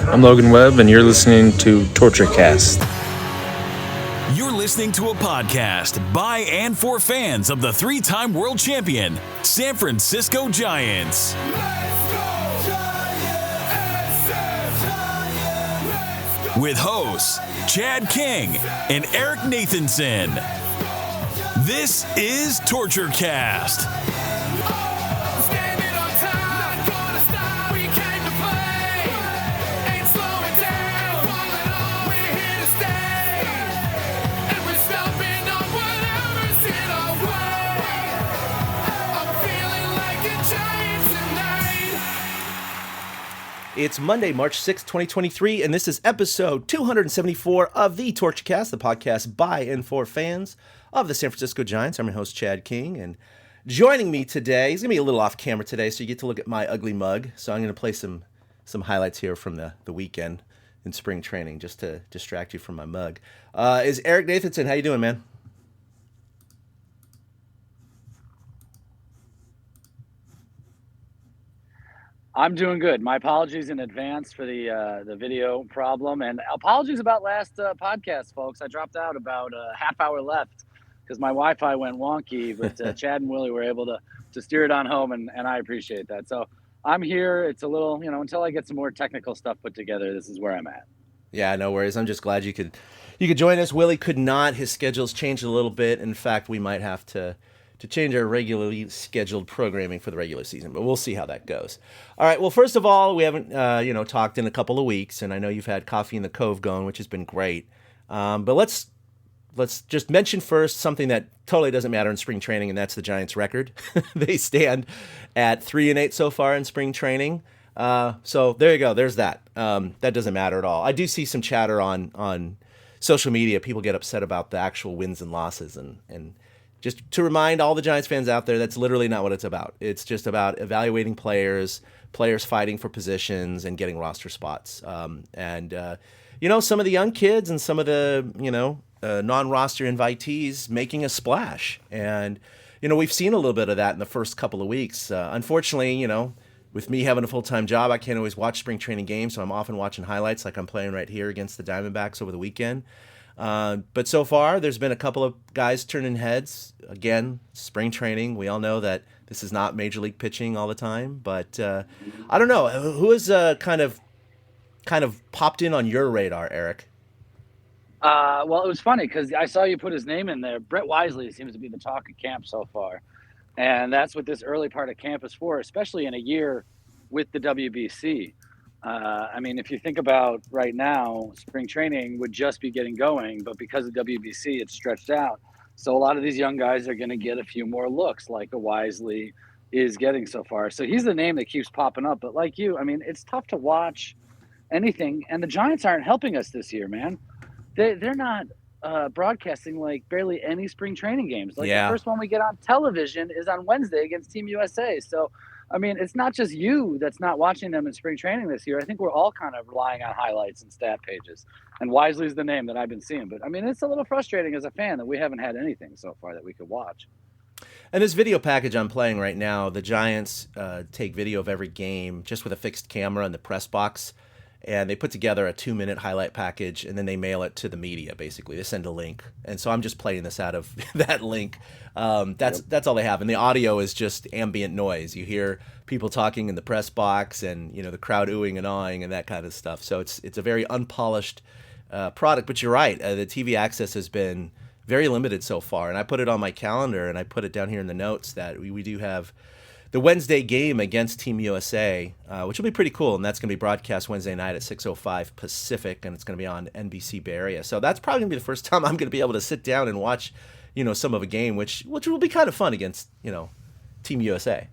I'm Logan Webb, and you're listening to TortureCast. You're listening to a podcast by and for fans of the three-time world champion, San Francisco Giants. With hosts Chad King and Eric Nathanson. This is TortureCast. It's Monday, March 6th, 2023, and this is episode 274 of the TortureCast, the podcast by and for fans of the San Francisco Giants. I'm your host, Chad King, and joining me today, he's going to be a little off camera today, so you get to look at my ugly mug. So I'm going to play some highlights here from the weekend in spring training just to distract you from my mug. Is Eric Nathanson. How you doing, man? I'm doing good. My apologies in advance for the video problem, and apologies about last podcast, folks. I dropped out about a half hour left because my Wi-Fi went wonky, but Chad and Willie were able to steer it on home, and I appreciate that. So I'm here. It's a little, until I get some more technical stuff put together, this is where I'm at. Yeah, no worries. I'm just glad you could join us. Willie could not. His schedule's changed a little bit. In fact, we might have to change our regularly scheduled programming for the regular season, but we'll see how that goes. All right, well, first of all, we haven't, talked in a couple of weeks, and I know you've had Coffee in the Cove going, which has been great. But let's just mention first something that totally doesn't matter in spring training, and that's the Giants' record. They stand at 3-8 so far in spring training. So there you go. There's that. That doesn't matter at all. I do see some chatter on social media. People get upset about the actual wins and losses, and just to remind all the Giants fans out there, that's literally not what it's about. It's just about evaluating players fighting for positions, and getting roster spots. Some of the young kids and some of the, non-roster invitees making a splash. And, we've seen a little bit of that in the first couple of weeks. Unfortunately, with me having a full-time job, I can't always watch spring training games, so I'm often watching highlights like I'm playing right here against the Diamondbacks over the weekend. But so far, there's been a couple of guys turning heads. Again, spring training. We all know that this is not major league pitching all the time. But I don't know. Who has kind of popped in on your radar, Eric? Well, it was funny because I saw you put his name in there. Brett Wisely seems to be the talk of camp so far. And that's what this early part of camp is for, especially in a year with the WBC. If you think about right now, spring training would just be getting going, but because of WBC, it's stretched out. So a lot of these young guys are going to get a few more looks like a Wisely is getting so far. So he's the name that keeps popping up. But like you, it's tough to watch anything. And the Giants aren't helping us this year, man. They're not broadcasting like barely any spring training games. The first one we get on television is on Wednesday against Team USA. So it's not just you that's not watching them in spring training this year. I think we're all kind of relying on highlights and stat pages. And Wisely's the name that I've been seeing. But, it's a little frustrating as a fan that we haven't had anything so far that we could watch. And this video package I'm playing right now, the Giants take video of every game just with a fixed camera in the press box. And they put together a 2-minute highlight package, and then they mail it to the media, basically. They send a link. And so I'm just playing this out of that link. That's all they have. And the audio is just ambient noise. You hear people talking in the press box and, the crowd oohing and awing and that kind of stuff. So it's a very unpolished product. But you're right. The TV access has been very limited so far. And I put it on my calendar, and I put it down here in the notes that we do have the Wednesday game against Team USA, which will be pretty cool, and that's going to be broadcast Wednesday night at 6:05 Pacific, and it's going to be on NBC Bay Area. So that's probably going to be the first time I'm going to be able to sit down and watch, some of a game, which will be kind of fun against, Team USA.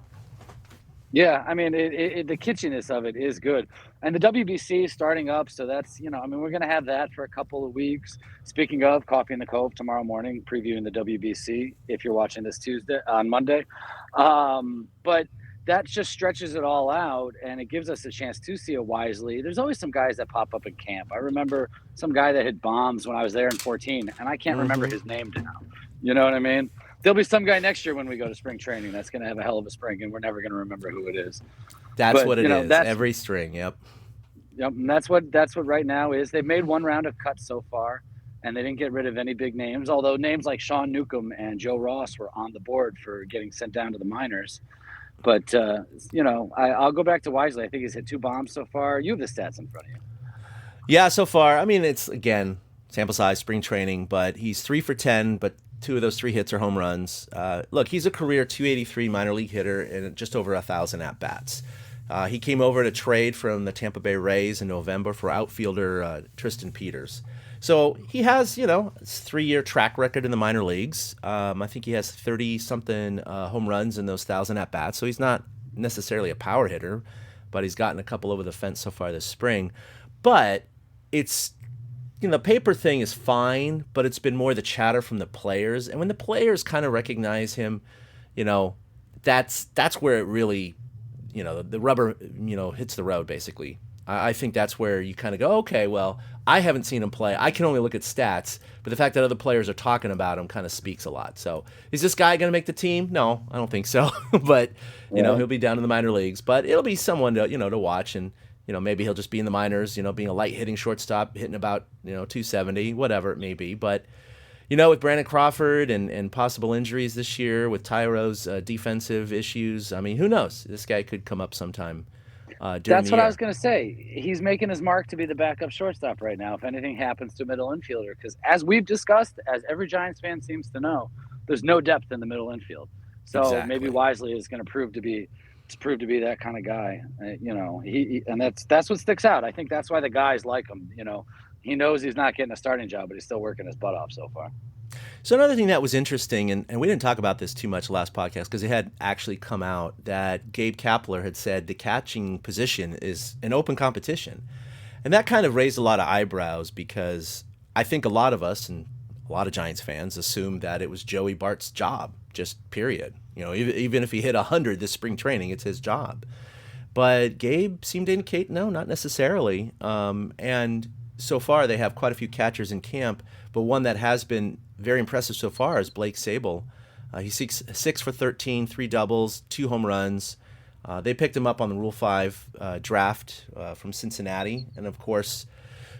Yeah, the kitschiness of it is good. And the WBC is starting up, so that's, we're going to have that for a couple of weeks. Speaking of, Coffee in the Cove tomorrow morning, previewing the WBC, if you're watching this Monday. But that just stretches it all out, and it gives us a chance to see a Wisely. There's always some guys that pop up in camp. I remember some guy that hit bombs when I was there in 14, and I can't remember his name now. You know what I mean? There'll be some guy next year when we go to spring training that's going to have a hell of a spring, and we're never going to remember who it is. That's what it is. Every string, yep. Yep, and that's what right now is. They've made one round of cuts so far, and they didn't get rid of any big names. Although names like Sean Newcomb and Joe Ross were on the board for getting sent down to the minors. But I'll go back to Wisely. I think he's hit 2 bombs so far. You have the stats in front of you. Yeah, so far. I mean, it's again sample size, spring training, but he's 3 for 10. But 2 of those 3 hits are home runs. Look, he's a career 283 minor league hitter and just over 1,000 at bats. He came over in a trade from the Tampa Bay Rays in November for outfielder Tristan Peters. So he has, a 3-year track record in the minor leagues. I think he has 30-something home runs in those 1,000 at-bats. So he's not necessarily a power hitter, but he's gotten a couple over the fence so far this spring. But it's, the paper thing is fine, but it's been more the chatter from the players. And when the players kind of recognize him, that's where it really, the rubber, hits the road, basically. I think that's where you kind of go, okay, well, I haven't seen him play. I can only look at stats, but the fact that other players are talking about him kind of speaks a lot. So is this guy going to make the team? No, I don't think so. But, he'll be down in the minor leagues. But it'll be someone to watch. And, maybe he'll just be in the minors, being a light hitting shortstop, hitting about, 270, whatever it may be. But, with Brandon Crawford and possible injuries this year, with Tyro's defensive issues, I mean, who knows? This guy could come up sometime. That's what I was going to say. He's making his mark to be the backup shortstop right now if anything happens to middle infielder. Because as we've discussed, as every Giants fan seems to know, there's no depth in the middle infield. So Exactly. Maybe Wisely is going to prove to be that kind of guy. And that's what sticks out. I think that's why the guys like him. He knows he's not getting a starting job, but he's still working his butt off so far. So another thing that was interesting, and we didn't talk about this too much last podcast because it had actually come out that Gabe Kapler had said the catching position is an open competition. And that kind of raised a lot of eyebrows because I think a lot of us and a lot of Giants fans assumed that it was Joey Bart's job, just period. Even if he hit 100 this spring training, it's his job. But Gabe seemed to indicate, no, not necessarily. And so far they have quite a few catchers in camp, but one that has been very impressive so far is Blake Sabol. He's 6 for 13, 3 doubles, 2 home runs. They picked him up on the Rule 5 draft from Cincinnati. And, of course,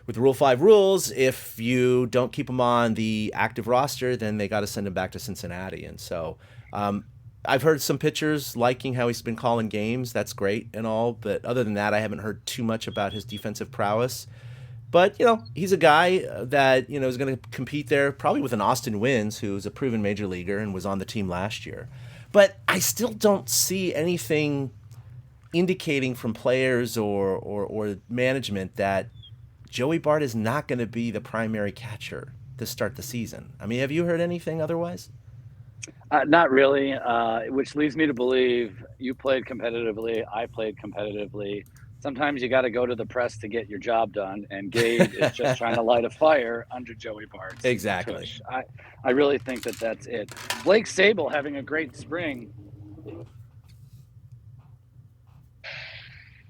with the Rule 5 rules, if you don't keep him on the active roster, then they got to send him back to Cincinnati. And so I've heard some pitchers liking how he's been calling games. That's great and all. But other than that, I haven't heard too much about his defensive prowess. But, he's a guy that, is going to compete there probably with an Austin Wynns, who's a proven major leaguer and was on the team last year. But I still don't see anything indicating from players or management that Joey Bart is not going to be the primary catcher to start the season. I mean, have you heard anything otherwise? Not really, which leads me to believe you played competitively, I played competitively. Sometimes you got to go to the press to get your job done, and Gabe is just trying to light a fire under Joey Bart. Exactly. Tush. I really think that's it. Blake Sabol having a great spring.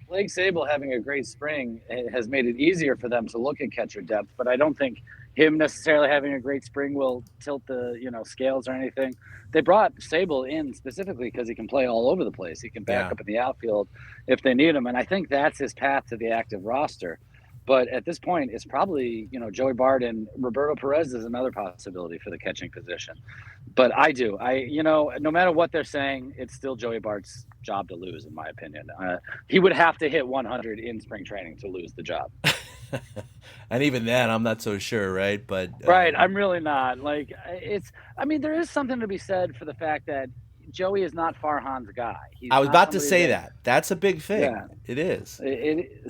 Blake Sabol having a great spring has made it easier for them to look at catcher depth, but I don't think him necessarily having a great spring will tilt the scales or anything. They brought Sabol in specifically because he can play all over the place. He can back up in the outfield if they need him, and I think that's his path to the active roster. But at this point, it's probably Joey Bart, and Roberto Perez is another possibility for the catching position. But no matter what they're saying, it's still Joey Bart's job to lose, in my opinion. He would have to hit 100 in spring training to lose the job. And even then, I'm not so sure, right? But right, I'm really not. There is something to be said for the fact that Joey is not Farhan's guy. I was about to say that. That's a big thing. Yeah. It is.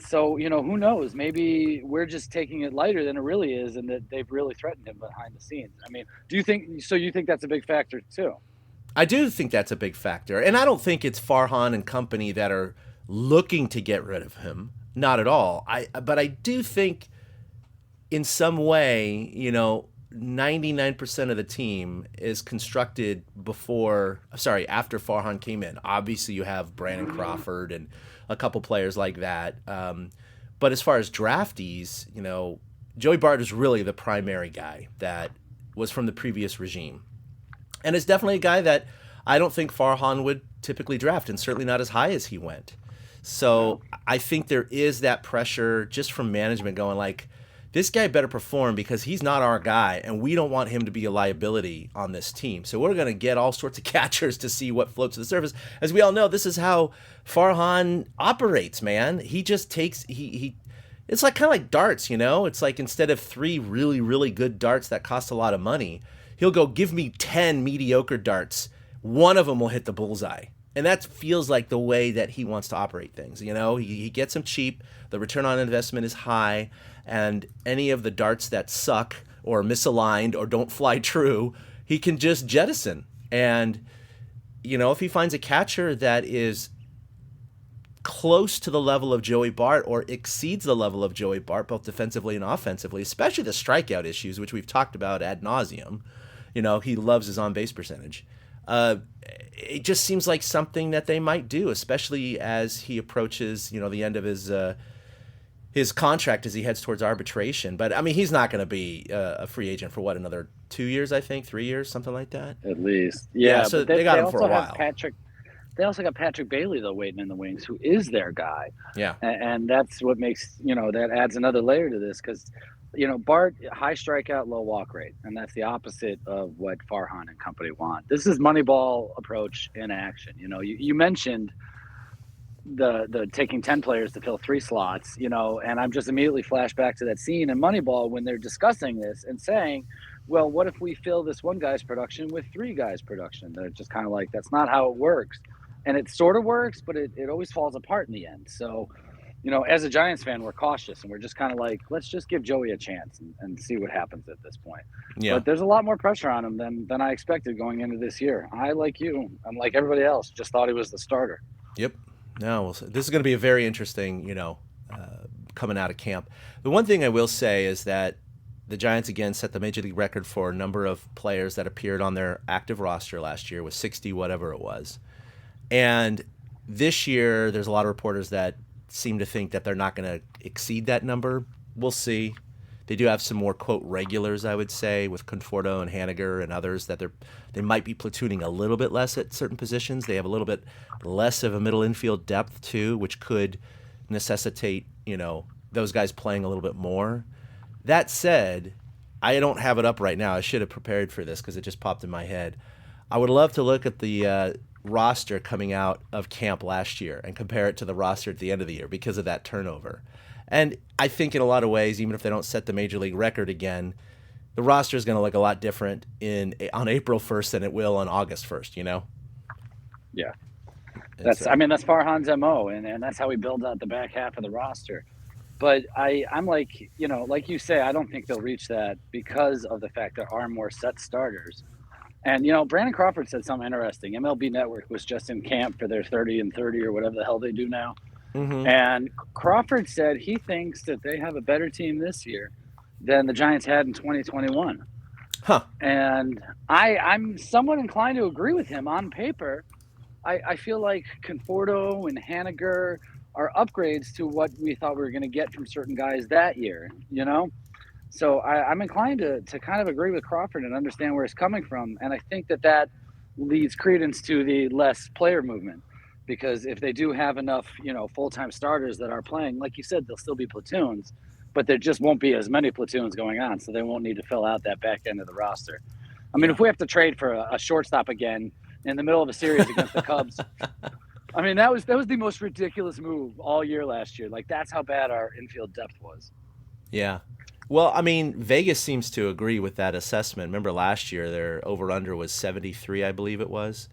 So, who knows? Maybe we're just taking it lighter than it really is, and that they've really threatened him behind the scenes. I mean, you think that's a big factor too? I do think that's a big factor. And I don't think it's Farhan and company that are looking to get rid of him. Not at all. But I do think in some way, 99% of the team is constructed after Farhan came in. Obviously, you have Brandon Crawford and a couple players like that. But as far as draftees, Joey Bart is really the primary guy that was from the previous regime. And it's definitely a guy that I don't think Farhan would typically draft, and certainly not as high as he went. So I think there is that pressure just from management going like, this guy better perform because he's not our guy, and we don't want him to be a liability on this team. So we're going to get all sorts of catchers to see what floats to the surface. As we all know, this is how Farhan operates, man. He just takes it's like kind of like darts, you know? It's like instead of 3 really, really good darts that cost a lot of money, he'll go, give me 10 mediocre darts. One of them will hit the bullseye. And that feels like the way that he wants to operate things. You know, he gets them cheap. The return on investment is high. And any of the darts that suck or misaligned or don't fly true, he can just jettison. And, you know, if he finds a catcher that is close to the level of Joey Bart or exceeds the level of Joey Bart, both defensively and offensively, especially the strikeout issues, which we've talked about ad nauseum. You know, he loves his on-base percentage. It just seems like something that they might do, especially as he approaches, you know, the end of his contract as he heads towards arbitration. But I mean, he's not going to be a free agent for what, another 2 years, I think, 3 years, something like that. At least, yeah. So they got him for a while. They also got Patrick Bailey though waiting in the wings, who is their guy. Yeah, and that's what makes, you know, that adds another layer to this because, you know, Bart, high strikeout, low walk rate, and that's the opposite of what Farhan and company want. This is Moneyball approach in action. You know, you mentioned the taking 10 players to fill 3 slots, you know, and I'm just immediately flashed back to that scene in Moneyball when they're discussing this and saying, well, what if we fill this one guy's production with 3 guys' production? They're just kind of like, that's not how it works. And it sort of works, but it always falls apart in the end. So, you know, as a Giants fan, we're cautious and we're just kind of like, let's just give Joey a chance and see what happens at this point. Yeah. But there's a lot more pressure on him than I expected going into this year. I, like you, and like everybody else, just thought he was the starter. Yep. No, this is going to be a very interesting, you know, coming out of camp. The one thing I will say is that the Giants again set the Major League record for a number of players that appeared on their active roster last year with 60 whatever it was. And this year, there's a lot of reporters that seem to think that they're not going to exceed that number. We'll see. They do have some more, quote, regulars, I would say, with Conforto and Haniger and others that they might be platooning a little bit less at certain positions. They have a little bit less of a middle infield depth, too, which could necessitate, you know, those guys playing a little bit more. That said, I don't have it up right now. I should have prepared for this because it just popped in my head. I would love to look at the roster coming out of camp last year and compare it to the roster at the end of the year because of that turnover. And I think in a lot of ways, even if they don't set the Major League record again, the roster is going to look a lot different on April 1st than it will on August 1st, you know? Yeah. That's Farhan's MO, and that's how we build out the back half of the roster. But I'm like, you know, like you say, I don't think they'll reach that because of the fact there are more set starters. And, you know, Brandon Crawford said something interesting. MLB Network was just in camp for their 30 and 30 or whatever the hell they do now. Mm-hmm. And Crawford said he thinks that they have a better team this year than the Giants had in 2021. Huh. And I'm somewhat inclined to agree with him on paper. I feel like Conforto and Haniger are upgrades to what we thought we were going to get from certain guys that year, you know? So I'm inclined to kind of agree with Crawford and understand where it's coming from. And I think that leads credence to the less player movement, because if they do have enough, you know, full-time starters that are playing, like you said, they'll still be platoons, but there just won't be as many platoons going on. So they won't need to fill out that back end of the roster. I mean, if we have to trade for a shortstop again in the middle of a series against the Cubs, I mean, that was the most ridiculous move all year last year. Like, that's how bad our infield depth was. Yeah. Well, I mean, Vegas seems to agree with that assessment. Remember last year, their over-under was 73, I believe it was.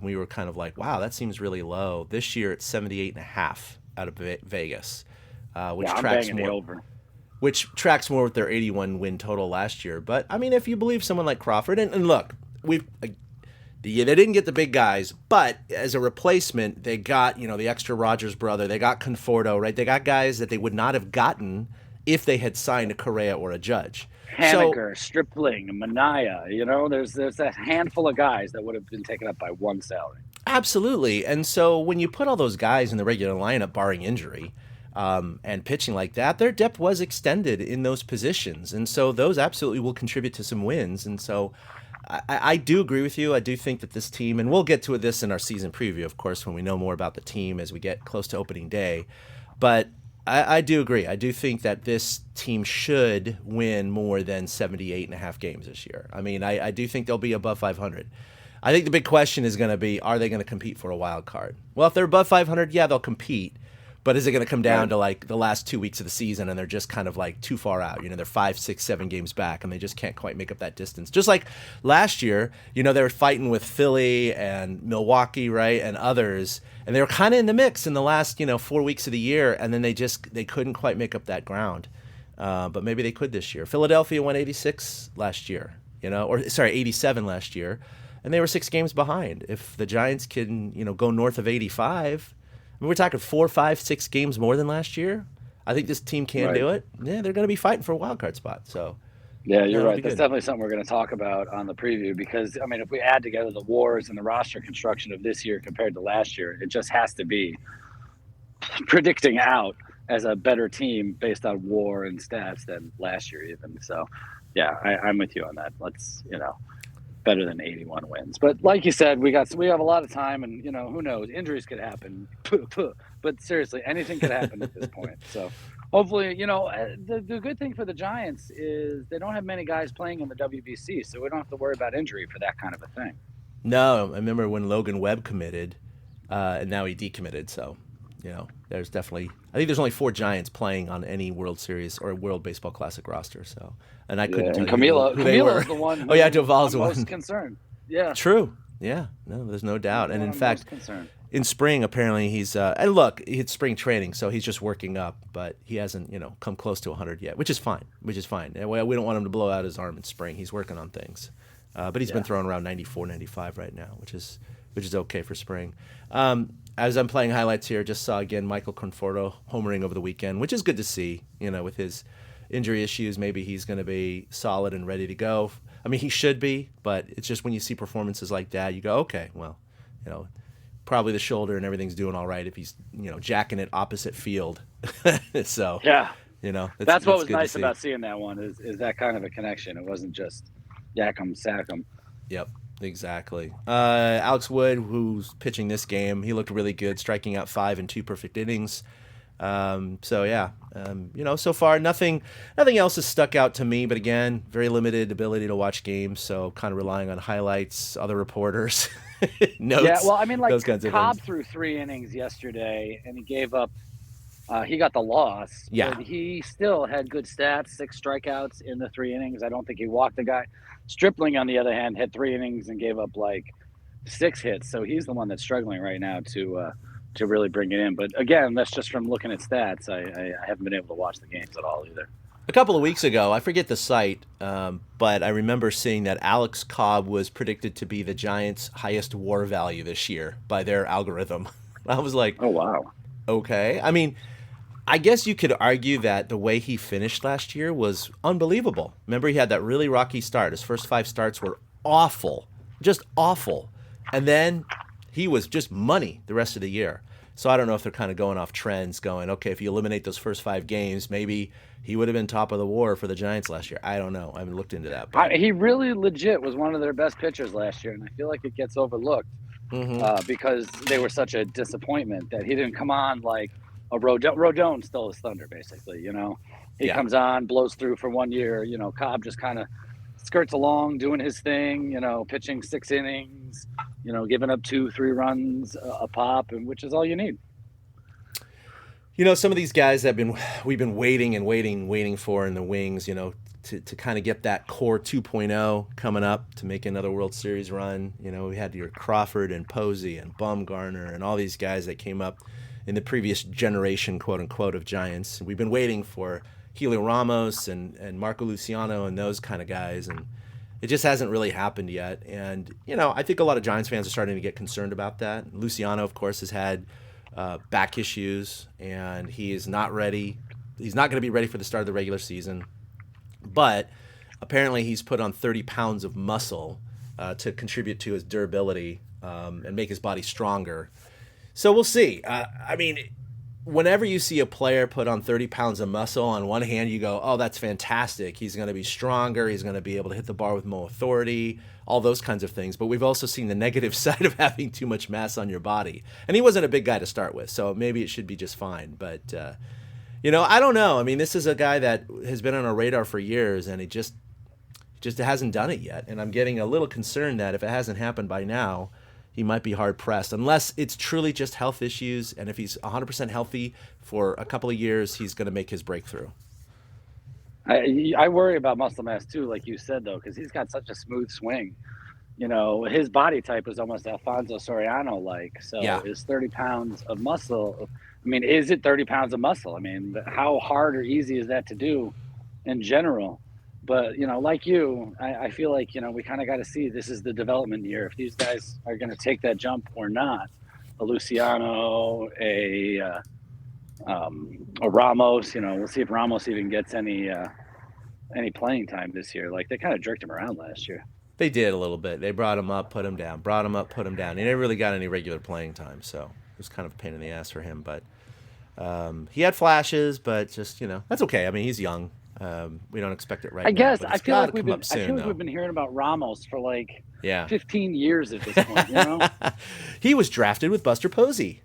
We were kind of like, wow, that seems really low. This year, it's 78.5 out of Vegas, which tracks more with their 81 win total last year. But, I mean, if you believe someone like Crawford, and look, they didn't get the big guys, but as a replacement, they got, you know, the extra Rogers brother. They got Conforto, right? They got guys that they would not have gotten if they had signed a Correa or a Judge. Haniger, Stripling, Manaea, you know, there's a handful of guys that would have been taken up by one salary. Absolutely. And so when you put all those guys in the regular lineup, barring injury, and pitching like that, their depth was extended in those positions. And so those absolutely will contribute to some wins. And so I do agree with you. I do think that this team, and we'll get to this in our season preview, of course, when we know more about the team as we get close to opening day. But I do agree. I do think that this team should win more than 78.5 games this year. I mean, I do think they'll be above 500. I think the big question is going to be, are they going to compete for a wild card? Well, if they're above 500, yeah, they'll compete. But is it going to come down to like the last 2 weeks of the season and they're just kind of like too far out? They're 5, 6, 7 games back and they just can't quite make up that distance. Just like last year, they were fighting with Philly and Milwaukee, right, and others, and they were kind of in the mix in the last 4 weeks of the year, and then they couldn't quite make up that ground. But maybe they could this year. Philadelphia won 86 last year, 87 last year, and they were 6 games behind. If the Giants can go north of 85. We're talking 4, 5, 6 games more than last year. I think this team can do it. Yeah, they're going to be fighting for a wild card spot. So, yeah, you're right. That's definitely something we're going to talk about on the preview because, I mean, if we add together the wars and the roster construction of this year compared to last year, it just has to be predicting out as a better team based on WAR and stats than last year even. So, yeah, I'm with you on that. Let's, better than 81 wins. But like you said, we have a lot of time, and who knows, injuries could happen. But seriously, anything could happen at this point. So hopefully, the good thing for the Giants is they don't have many guys playing in the WBC, so we don't have to worry about injury for that kind of a thing. No, I remember when Logan Webb committed, and now he decommitted. So there's definitely, I think there's only 4 Giants playing on any World Series or World Baseball Classic roster. So, and I couldn't tell you who they were. Is the one. Oh yeah, Duvall's one. Most concerned. Yeah. True. Yeah. No, there's no doubt. And in fact, in spring apparently he's and look, it's spring training, so he's just working up, but he hasn't come close to 100 yet, which is fine. And we don't want him to blow out his arm in spring. He's working on things, but he's been throwing around 94, 95 right now, which is okay for spring. As I'm playing highlights here, just saw again Michael Conforto homering over the weekend, which is good to see. With his injury issues, maybe he's going to be solid and ready to go. I mean, he should be, but it's just when you see performances like that, you go, okay, well, probably the shoulder and everything's doing all right if he's jacking it opposite field. So yeah, that's what was nice about seeing that one is that kind of a connection. It wasn't just yak 'em, sack 'em. Yep. Exactly. Alex Wood, who's pitching this game, he looked really good, striking out 5 in 2 perfect innings. So far nothing else has stuck out to me. But again, very limited ability to watch games, so kind of relying on highlights, other reporters, notes. Yeah, well, I mean, like those kinds of Cobb things. threw 3 innings yesterday, and he gave up. He got the loss. Yeah. But he still had good stats, 6 strikeouts in the 3 innings. I don't think he walked the guy. Stripling, on the other hand, had 3 innings and gave up like 6 hits. So he's the one that's struggling right now to really bring it in. But again, that's just from looking at stats. I haven't been able to watch the games at all either. A couple of weeks ago, I forget the site, but I remember seeing that Alex Cobb was predicted to be the Giants' highest WAR value this year by their algorithm. I was like, oh, wow. Okay. I mean, I guess you could argue that the way he finished last year was unbelievable. Remember, he had that really rocky start. His first 5 starts were awful, just awful. And then he was just money the rest of the year. So I don't know if they're kind of going off trends, going, okay, if you eliminate those first 5 games, maybe he would have been top of the WAR for the Giants last year. I don't know. I haven't looked into that. But he really legit was one of their best pitchers last year, and I feel like it gets overlooked because they were such a disappointment that he didn't come on like a Rodon stole his thunder, basically. He comes on, blows through for 1 year. Cobb just kind of skirts along, doing his thing. Pitching 6 innings. Giving up 2-3 runs a pop, and which is all you need. Some of these guys we've been waiting for in the wings. To kind of get that core 2.0 coming up to make another World Series run. We had your Crawford and Posey and Bumgarner and all these guys that came up in the previous generation, quote unquote, of Giants. We've been waiting for Helio Ramos and Marco Luciano and those kind of guys, and it just hasn't really happened yet. And I think a lot of Giants fans are starting to get concerned about that. Luciano, of course, has had back issues, and he is not ready. He's not going to be ready for the start of the regular season, but apparently he's put on 30 pounds of muscle to contribute to his durability and make his body stronger. So we'll see. I mean, whenever you see a player put on 30 pounds of muscle, on one hand, you go, oh, that's fantastic. He's going to be stronger. He's going to be able to hit the bar with more authority, all those kinds of things. But we've also seen the negative side of having too much mass on your body. And he wasn't a big guy to start with, so maybe it should be just fine. But, I don't know. I mean, this is a guy that has been on our radar for years, and he just hasn't done it yet. And I'm getting a little concerned that if it hasn't happened by now, he might be hard-pressed, unless it's truly just health issues, and if he's 100% healthy for a couple of years, he's going to make his breakthrough. I worry about muscle mass, too, like you said, though, because he's got such a smooth swing. His body type is almost Alfonso Soriano-like, so is 30 pounds of muscle. I mean, is it 30 pounds of muscle? I mean, how hard or easy is that to do in general? But, like you, I feel like, we kind of got to see this is the development year. If these guys are going to take that jump or not, a Luciano, a Ramos, we'll see if Ramos even gets any playing time this year. Like, they kind of jerked him around last year. They did a little bit. They brought him up, put him down, brought him up, put him down. He never really got any regular playing time, so it was kind of a pain in the ass for him. But he had flashes, but just, that's okay. I mean, he's young. We don't expect it right now. I guess but I feel like we've been hearing about Ramos for 15 years at this point. He was drafted with Buster Posey.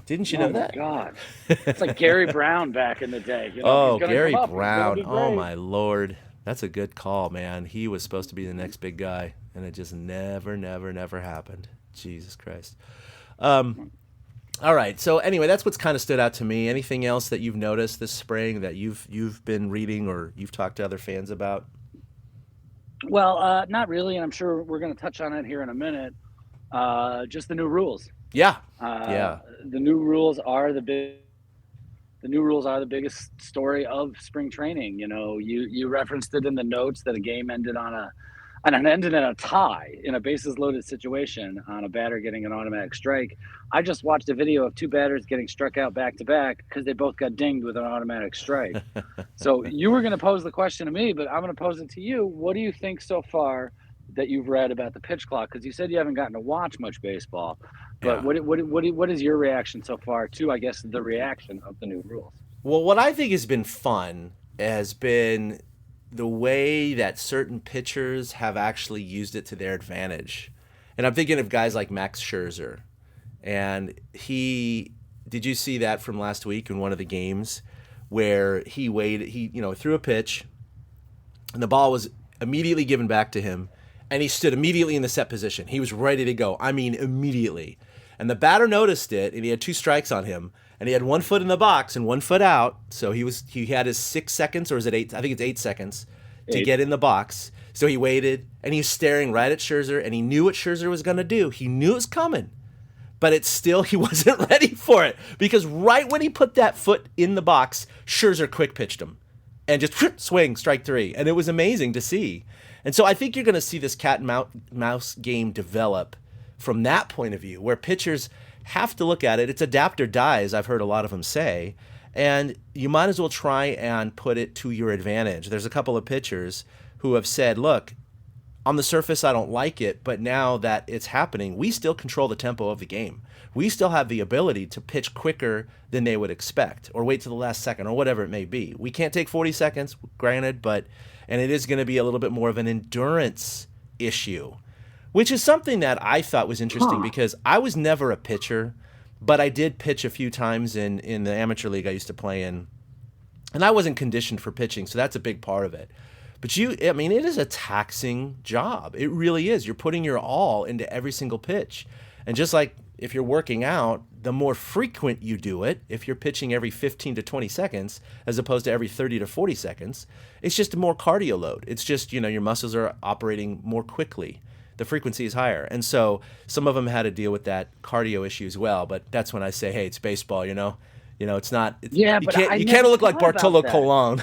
Didn't you know that? Oh my God, it's like Gary Brown back in the day. Oh, Gary Brown! Oh my Lord, that's a good call, man. He was supposed to be the next big guy, and it just never happened. Jesus Christ. All right. So anyway, that's what's kind of stood out to me. Anything else that you've noticed this spring that you've been reading or you've talked to other fans about? Well, not really, and I'm sure we're going to touch on it here in a minute. Just the new rules. Yeah. The new rules are the biggest story of spring training. You referenced it in the notes that a game ended ended in a tie in a bases loaded situation on a batter getting an automatic strike. I just watched a video of two batters getting struck out back to back because they both got dinged with an automatic strike. So you were going to pose the question to me, but I'm going to pose it to you. What do you think so far that you've read about the pitch clock? Because you said you haven't gotten to watch much baseball, but what is your reaction so far to, I guess, the reaction of the new rules? Well, what I think has been fun has been the way that certain pitchers have actually used it to their advantage. And I'm thinking of guys like Max Scherzer. And did you see that from last week in one of the games where he threw a pitch and the ball was immediately given back to him and he stood immediately in the set position. He was ready to go. I mean, immediately. And the batter noticed it, and he had 2 strikes on him, and he had 1 foot in the box and 1 foot out. So he had his 6 seconds, or is it 8? I think it's 8 seconds to get in the box. So he waited, and he was staring right at Scherzer, and he knew what Scherzer was going to do. He knew it was coming, but he wasn't ready for it, because right when he put that foot in the box, Scherzer quick pitched him and just swing, strike 3. And it was amazing to see. And so I think you're going to see this cat and mouse game develop from that point of view, where pitchers have to look at it. It's adapt or die, as I've heard a lot of them say, and you might as well try and put it to your advantage. There's a couple of pitchers who have said, look, on the surface I don't like it, but now that it's happening, we still control the tempo of the game. We still have the ability to pitch quicker than they would expect, or wait to the last second, or whatever it may be. We can't take 40 seconds, granted, and it is going to be a little bit more of an endurance issue, which is something that I thought was interesting because I was never a pitcher, but I did pitch a few times in the amateur league I used to play in, and I wasn't conditioned for pitching, so that's a big part of it. But it is a taxing job. It really is. You're putting your all into every single pitch. And just like if you're working out, the more frequent you do it, if you're pitching every 15 to 20 seconds as opposed to every 30 to 40 seconds, it's just a more cardio load. It's just, your muscles are operating more quickly. The frequency is higher. And so some of them had to deal with that cardio issue as well. But that's when I say, hey, it's baseball, it's not. You can't look like Bartolo Colon.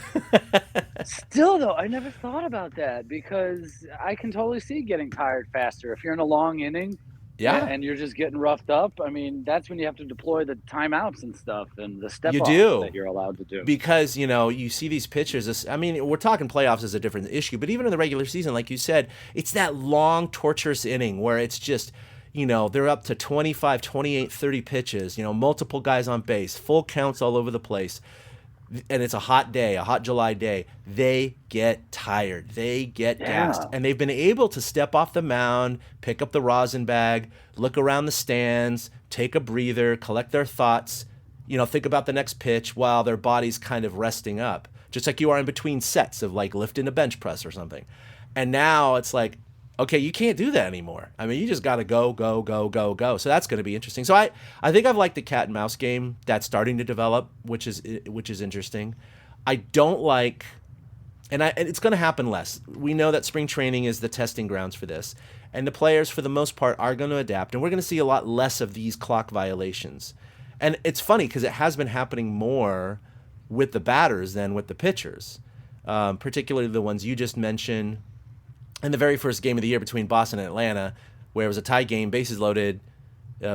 Still, though, I never thought about that because I can totally see getting tired faster. If you're in a long inning and you're just getting roughed up, I mean, that's when you have to deploy the timeouts and stuff and the step-offs that you're allowed to do. Because, you see these pitchers. We're talking playoffs as a different issue, but even in the regular season, like you said, it's that long, torturous inning where it's just – they're up to 25, 28, 30 pitches, multiple guys on base, full counts all over the place. And it's a hot day, a hot July day. They get tired. They get gassed. And they've been able to step off the mound, pick up the rosin bag, look around the stands, take a breather, collect their thoughts, think about the next pitch while their body's kind of resting up. Just like you are in between sets of like lifting a bench press or something. And now it's like, okay, you can't do that anymore. I mean, you just got to go, go, go, go, go. So that's going to be interesting. So I think I've liked the cat and mouse game that's starting to develop, which is interesting. I don't like, and it's going to happen less. We know that spring training is the testing grounds for this, and the players, for the most part, are going to adapt, and we're going to see a lot less of these clock violations. And it's funny because it has been happening more with the batters than with the pitchers, particularly the ones you just mentioned. In the very first game of the year between Boston and Atlanta, where it was a tie game, bases loaded,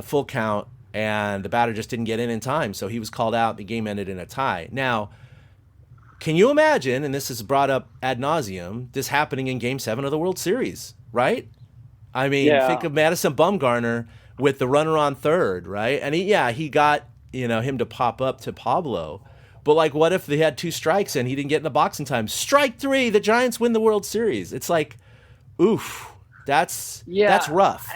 full count, and the batter just didn't get in time, so he was called out. The game ended in a tie. Now, can you imagine, and this is brought up ad nauseum, this happening in Game 7 of the World Series, right? I mean, think of Madison Bumgarner with the runner on third, right? And he got him to pop up to Pablo. But, like, what if they had 2 strikes and he didn't get in the box in time? Strike 3, the Giants win the World Series. It's like, oof, that's rough.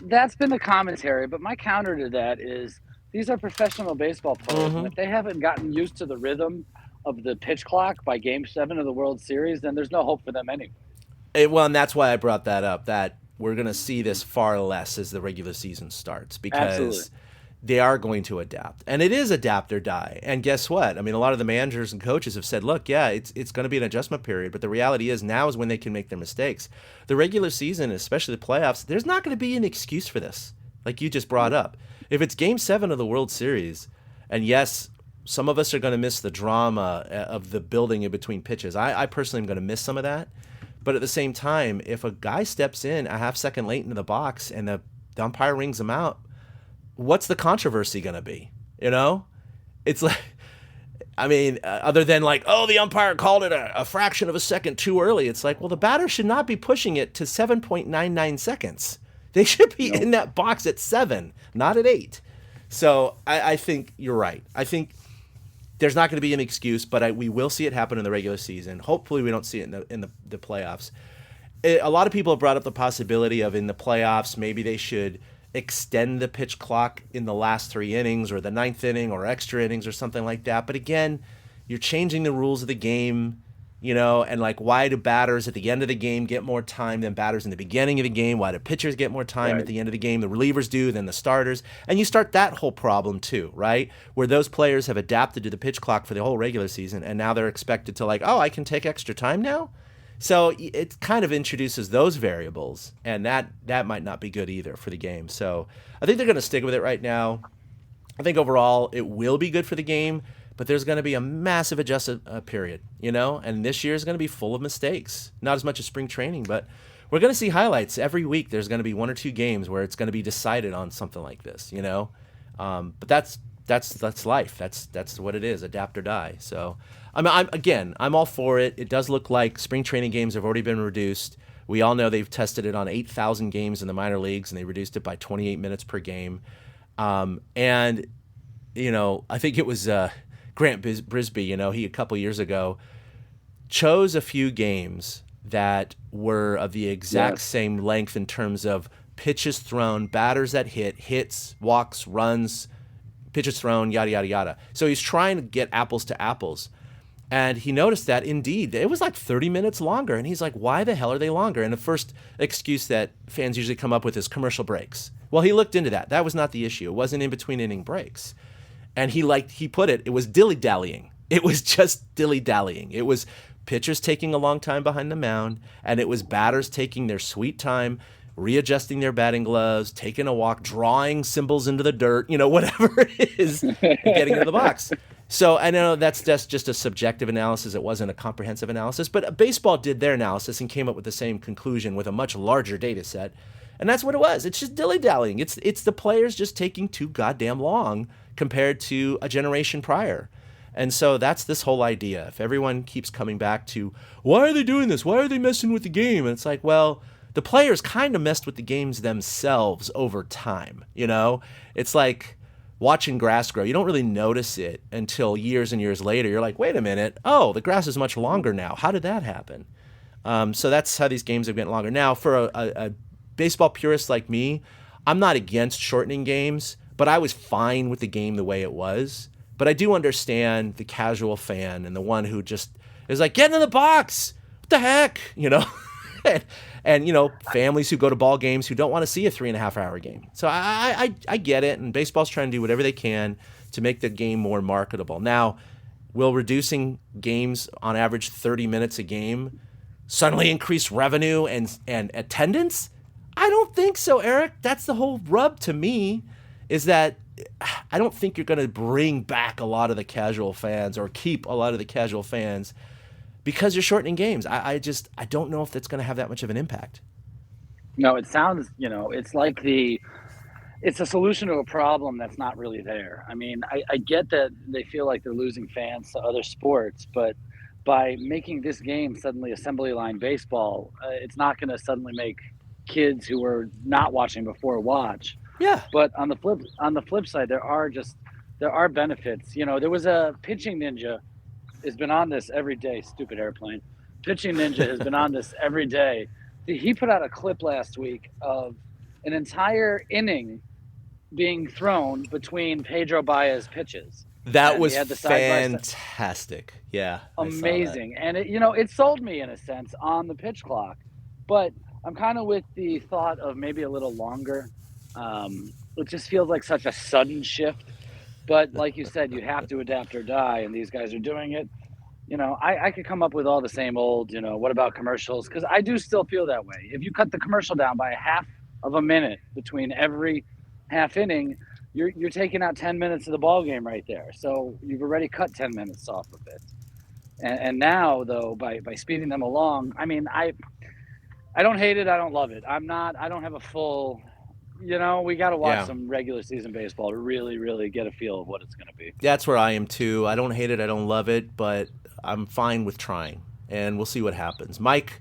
That's been the commentary, but my counter to that is these are professional baseball players, and if they haven't gotten used to the rhythm of the pitch clock by Game 7 of the World Series, then there's no hope for them anyway. Well, and that's why I brought that up, that we're going to see this far less as the regular season starts, because they are going to adapt. And it is adapt or die. And guess what? I mean, a lot of the managers and coaches have said, look, it's going to be an adjustment period, but the reality is now is when they can make their mistakes. The regular season, especially the playoffs, there's not going to be an excuse for this, like you just brought up. If it's Game 7 of the World Series, and yes, some of us are going to miss the drama of the building in between pitches. I personally am going to miss some of that. But at the same time, if a guy steps in a half second late into the box and the umpire rings him out, what's the controversy going to be? It's like, I mean, other than like, oh, the umpire called it a fraction of a second too early. It's like, well, the batter should not be pushing it to 7.99 seconds. They should be in that box at 7, not at 8. So I think you're right. I think there's not going to be an excuse, but we will see it happen in the regular season. Hopefully we don't see it in the playoffs. A lot of people have brought up the possibility of in the playoffs, maybe they should extend the pitch clock in the last 3 innings or the 9th inning or extra innings or something like that. But again, you're changing the rules of the game, and like, why do batters at the end of the game get more time than batters in the beginning of the game? Why do pitchers get more time at the end of the game? The relievers do than the starters. And you start that whole problem too, right? Where those players have adapted to the pitch clock for the whole regular season, and now they're expected to like, oh, I can take extra time now? So it kind of introduces those variables, and that might not be good either for the game. So I think they're going to stick with it right now. I think overall it will be good for the game, but there's going to be a massive adjustment period, and this year is going to be full of mistakes. Not as much as spring training, but we're going to see highlights every week. There's going to be 1 or 2 games where it's going to be decided on something like this, But that's life. That's what it is. Adapt or die. So I'm all for it. It does look like spring training games have already been reduced. We all know they've tested it on 8,000 games in the minor leagues, and they reduced it by 28 minutes per game. And I think it was Grant Brisbee. He a couple years ago chose a few games that were of the exact same length in terms of pitches thrown, batters that hits, walks, runs, pitches thrown, yada, yada, yada. So he's trying to get apples to apples. And he noticed that, indeed, it was like 30 minutes longer. And he's like, why the hell are they longer? And the first excuse that fans usually come up with is commercial breaks. Well, he looked into that. That was not the issue. It wasn't in between inning breaks. And he put it was dilly-dallying. It was just dilly-dallying. It was pitchers taking a long time behind the mound, and it was batters taking their sweet time, readjusting their batting gloves, taking a walk, drawing symbols into the dirt, whatever it is, and getting into the box. So I know that's just a subjective analysis. It wasn't a comprehensive analysis, but baseball did their analysis and came up with the same conclusion with a much larger data set. And that's what it was. It's just dilly-dallying. It's the players just taking too goddamn long compared to a generation prior. And so that's this whole idea. If everyone keeps coming back to, why are they doing this? Why are they messing with the game? And it's like, well, the players kind of messed with the games themselves over time. It's like watching grass grow. You don't really notice it until years and years later. You're like, wait a minute. Oh, the grass is much longer now. How did that happen? So that's how these games have gotten longer. Now, for a baseball purist like me, I'm not against shortening games, but I was fine with the game the way it was. But I do understand the casual fan and the one who just is like, get in the box. What the heck? And families who go to ball games who don't want to see a 3.5-hour game. So I get it, and baseball's trying to do whatever they can to make the game more marketable. Now, will reducing games on average 30 minutes a game suddenly increase revenue and attendance? I don't think so, Eric. That's the whole rub to me, is that I don't think you're going to bring back a lot of the casual fans or keep a lot of the casual fans because you're shortening games. I don't know if that's going to have that much of an impact. No, it sounds, it's like it's a solution to a problem that's not really there. I mean, I get that they feel like they're losing fans to other sports, but by making this game suddenly assembly line baseball, it's not going to suddenly make kids who were not watching before watch. Yeah. But on the flip side, there are benefits. There was a pitching ninja has been on this every day. Stupid airplane. Pitching ninja has been on this every day. He put out a clip last week of an entire inning being thrown between Pedro Baez pitches. That was fantastic. Yeah. Amazing. And it sold me in a sense on the pitch clock, but I'm kind of with the thought of maybe a little longer. It just feels like such a sudden shift, but like you said, you have to adapt or die, and these guys are doing it. I could come up with all the same old, what about commercials? Because I do still feel that way. If you cut the commercial down by half of a minute between every half inning, you're taking out 10 minutes of the ball game right there. So you've already cut 10 minutes off of it. And now, though, by speeding them along, I mean, I don't hate it. I don't love it. I don't have a full, we got to watch some regular season baseball to really, really get a feel of what it's going to be. That's where I am too. I don't hate it. I don't love it, but I'm fine with trying, and we'll see what happens. Mike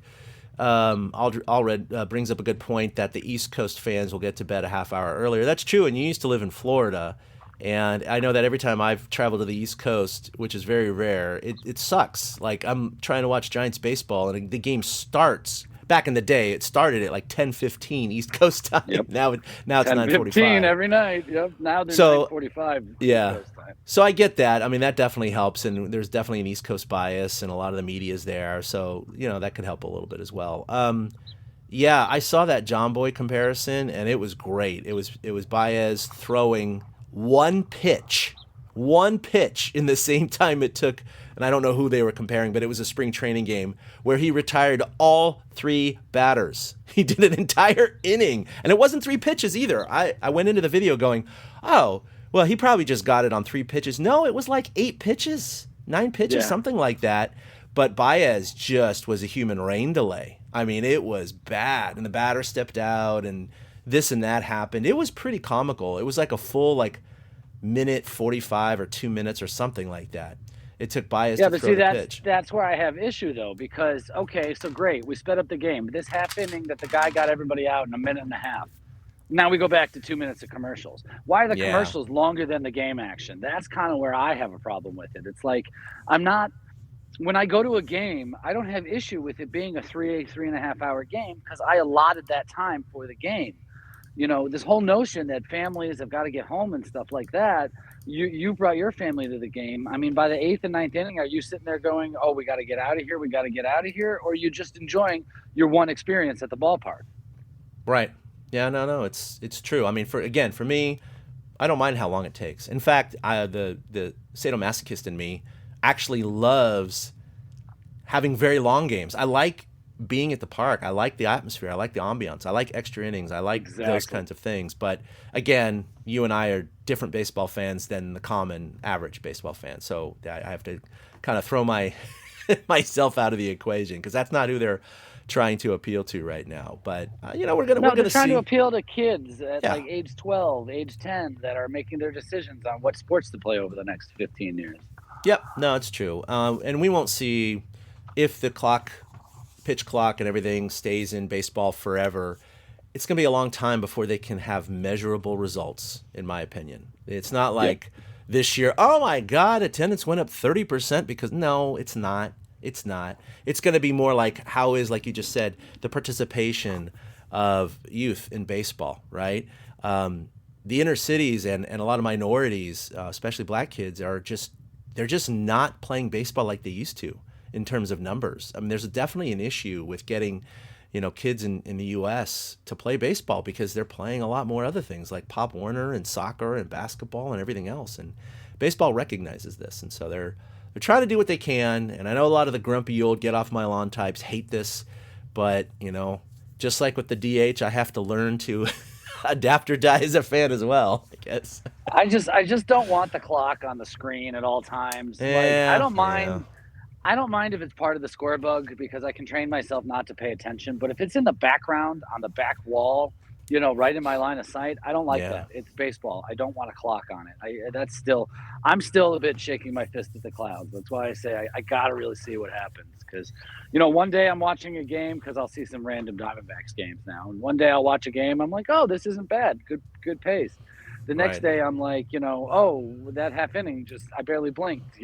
Allred brings up a good point that the East Coast fans will get to bed a half hour earlier. That's true, and you used to live in Florida, and I know that every time I've traveled to the East Coast, which is very rare, it sucks. Like, I'm trying to watch Giants baseball, and the game starts. Back in the day, it started at like 10:15 East Coast time. Yep. Now it's 9:45 every night. Yep. Now they're 9:45. Yeah. East Coast time. So I get that. I mean, that definitely helps, and there's definitely an East Coast bias, and a lot of the media is there. So that could help a little bit as well. Yeah, I saw that John Boy comparison, and it was great. It was Baez throwing one pitch in the same time it took. And I don't know who they were comparing, but it was a spring training game where he retired all 3 batters. He did an entire inning, and it wasn't 3 pitches either. I went into the video going, oh, well, he probably just got it on 3 pitches. No, it was like 8 pitches, 9 pitches, something like that. But Baez just was a human rain delay. I mean, it was bad, and the batter stepped out, and this and that happened. It was pretty comical. It was like a full minute 45 or 2 minutes or something like that. It took Baez to throw the pitch. That's where I have issue, though, because, okay, so great, we sped up the game. This half inning that the guy got everybody out in a minute and a half. Now we go back to 2 minutes of commercials. Why are the commercials longer than the game action? That's kind of where I have a problem with it. It's like, when I go to a game, I don't have issue with it being a 3.5 hour game because I allotted that time for the game. This whole notion that families have got to get home and stuff like that, you brought your family to the game. I mean, by the 8th and 9th inning, are you sitting there going, oh, we got to get out of here, or are you just enjoying your one experience at the ballpark? Right. Yeah, no, it's true. I mean, for me, I don't mind how long it takes. In fact, the sadomasochist in me actually loves having very long games. I like being at the park. I like the atmosphere. I like the ambiance. I like extra innings. I like those kinds of things. But again, you and I are different baseball fans than the common average baseball fan. So I have to kind of throw myself out of the equation because that's not who they're trying to appeal to right now. But we're gonna trying to appeal to kids at like age 12, age 10 that are making their decisions on what sports to play over the next 15 years. Yep. No, it's true. And we won't see if the clock pitch clock and everything stays in baseball forever, it's going to be a long time before they can have measurable results, in my opinion. It's not like this year, oh my God, attendance went up 30% because no, it's not. It's not. It's going to be more like how is, like you just said, the participation of youth in baseball, right? The inner cities and a lot of minorities, especially black kids, they're just not playing baseball like they used to in terms of numbers. I mean, there's definitely an issue with getting, kids in the U.S. to play baseball because they're playing a lot more other things like Pop Warner and soccer and basketball and everything else. And baseball recognizes this, and so they're trying to do what they can. And I know a lot of the grumpy old get off my lawn types hate this, but just like with the DH, I have to learn to adapt or die as a fan as well, I guess. I just don't want the clock on the screen at all times. I don't mind. Yeah. I don't mind if it's part of the score bug because I can train myself not to pay attention. But if it's in the background on the back wall, right in my line of sight, I don't like that. It's baseball. I don't want a clock on it. I'm still a bit shaking my fist at the clouds. That's why I say I gotta really see what happens because, one day I'm watching a game because I'll see some random Diamondbacks games now, and one day I'll watch a game. I'm like, oh, this isn't bad. Good pace. The next day I'm like, oh, that half inning I barely blinked.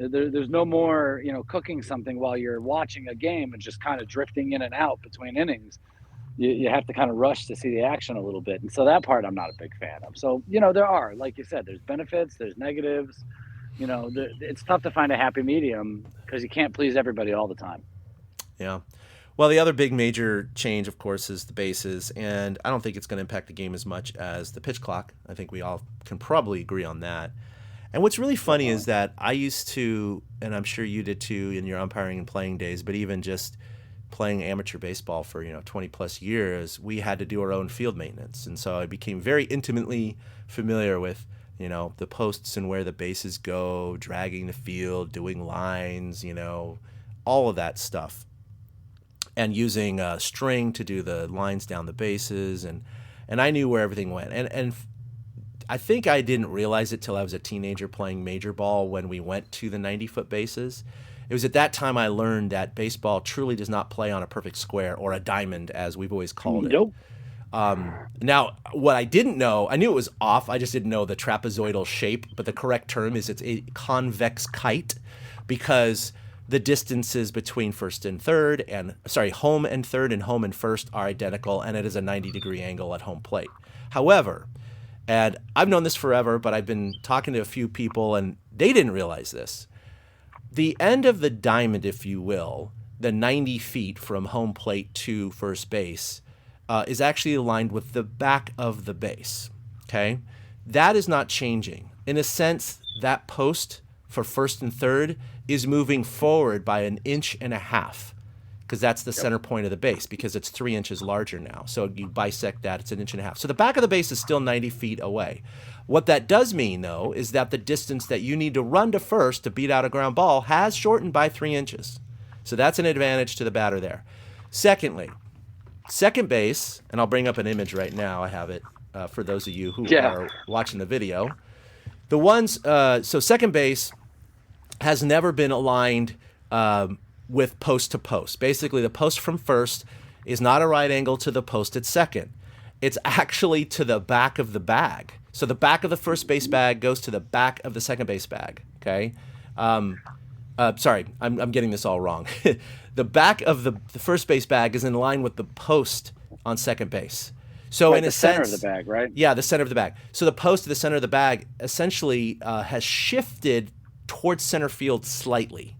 There's no more, cooking something while you're watching a game and just kind of drifting in and out between innings. You have to kind of rush to see the action a little bit. And so that part I'm not a big fan of. So, there are, like you said, there's benefits, there's negatives. It's tough to find a happy medium because you can't please everybody all the time. Yeah. Well, the other big major change, of course, is the bases. And I don't think it's going to impact the game as much as the pitch clock. I think we all can probably agree on that. And what's really funny is that I used to, and I'm sure you did too in your umpiring and playing days, but even just playing amateur baseball for 20 plus years, we had to do our own field maintenance. And so I became very intimately familiar with the posts and where the bases go, dragging the field, doing lines, all of that stuff, and using a string to do the lines down the bases. And I knew where everything went. And I think I didn't realize it till I was a teenager playing major ball when we went to the 90-foot bases. It was at that time I learned that baseball truly does not play on a perfect square or a diamond, as we've always called it. Nope. Now, what I didn't know, I knew it was off. I just didn't know the trapezoidal shape, but the correct term is it's a convex kite because the distances between home and third and home and first are identical, and it is a 90-degree angle at home plate. However, and I've known this forever, but I've been talking to a few people, and they didn't realize this. The end of the diamond, if you will, the 90 feet from home plate to first base, is actually aligned with the back of the base, okay? That is not changing. In a sense, that post for first and third is moving forward by 1.5 inches because that's the center point of the base because it's 3 inches larger now. So you bisect that, it's 1.5 inches. So the back of the base is still 90 feet away. What that does mean, though, is that the distance that you need to run to first to beat out a ground ball has shortened by 3 inches. So that's an advantage to the batter there. Secondly, second base, and I'll bring up an image right now. I have it for those of you who are watching the video. So second base has never been aligned with post to post. Basically, the post from first is not a right angle to the post at second. It's actually to the back of the bag. So the back of the first base bag goes to the back of the second base bag, okay? Sorry, I'm getting this all wrong. The back of the first base bag is in line with the post on second base. So in a sense, the center of the bag, right? Yeah, the center of the bag. So the post to the center of the bag essentially has shifted towards center field slightly,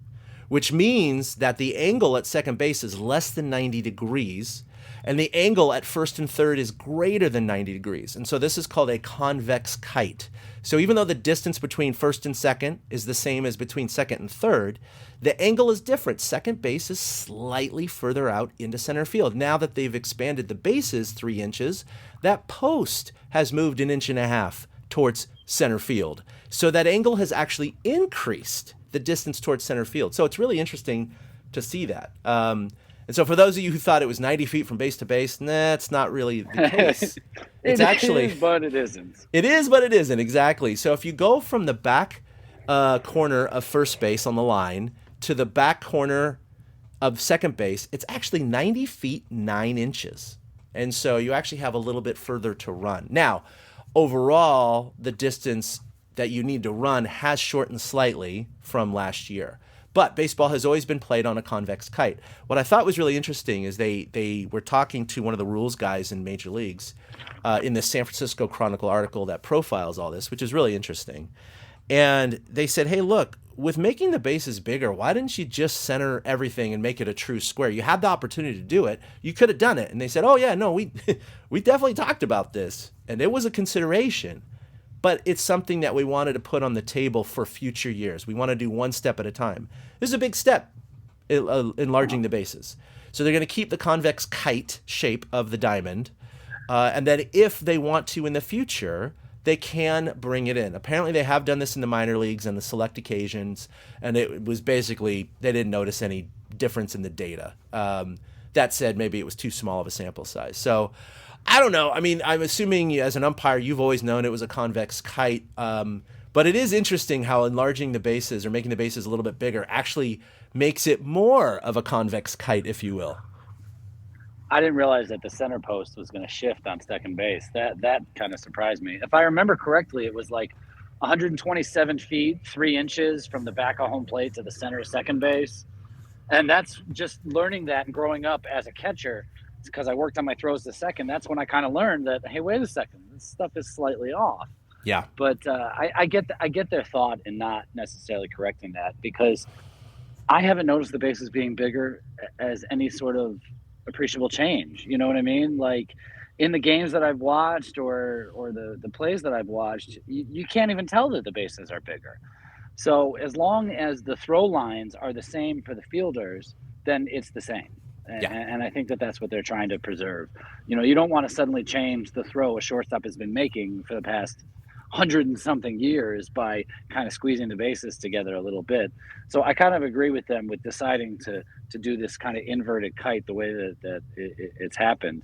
which means that the angle at second base is less than 90 degrees, and the angle at first and third is greater than 90 degrees. And so this is called a convex kite. So even though the distance between first and second is the same as between second and third, the angle is different. Second base is slightly further out into center field. Now that they've expanded the bases 3 inches, that post has moved 1.5 inches towards center field. So that angle has actually increased the distance towards center field. So it's really interesting to see that. And so for those of you who thought it was 90 feet from base to base, it's not really the case. It is, but it isn't. It is, but it isn't, exactly. So if you go from the back corner of first base on the line to the back corner of second base, it's actually 90 feet 9 inches. And so you actually have a little bit further to run. Now, overall, the distance that you need to run has shortened slightly from last year. But baseball has always been played on a convex kite. What I thought was really interesting is they were talking to one of the rules guys in major leagues in the San Francisco Chronicle article that profiles all this, which is really interesting. And they said, hey, look, with making the bases bigger, why didn't you just center everything and make it a true square? You had the opportunity to do it. You could have done it. And they said, oh, yeah, no, we we definitely talked about this. And it was a consideration. But it's something that we wanted to put on the table for future years. We want to do one step at a time. This is a big step, enlarging the bases. So they're going to keep the convex kite shape of the diamond. And then if they want to in the future, they can bring it in. Apparently they have done this in the minor leagues on the select occasions, and it was basically, they didn't notice any difference in the data. That said, maybe it was too small of a sample size. So I don't know. I mean, I'm assuming as an umpire, you've always known it was a convex kite. But it is interesting how enlarging the bases or making the bases a little bit bigger actually makes it more of a convex kite, if you will. I didn't realize that the center post was going to shift on second base. That kind of surprised me. If I remember correctly, it was like 127 feet, 3 inches from the back of home plate to the center of second base. And that's just learning that and growing up as a catcher, because I worked on my throws to second. That's when I kind of learned that, hey, wait a second, this stuff is slightly off. Yeah. But I get their thought in not necessarily correcting that, because I haven't noticed the bases being bigger as any sort of appreciable change. You know what I mean? Like in the games that I've watched or the plays that I've watched, you can't even tell that the bases are bigger. So as long as the throw lines are the same for the fielders, then it's the same. Yeah. And I think that that's what they're trying to preserve. You know, you don't want to suddenly change the throw a shortstop has been making for the past 100 and something years by kind of squeezing the bases together a little bit. So I kind of agree with them with deciding to do this kind of inverted kite the way that it's happened.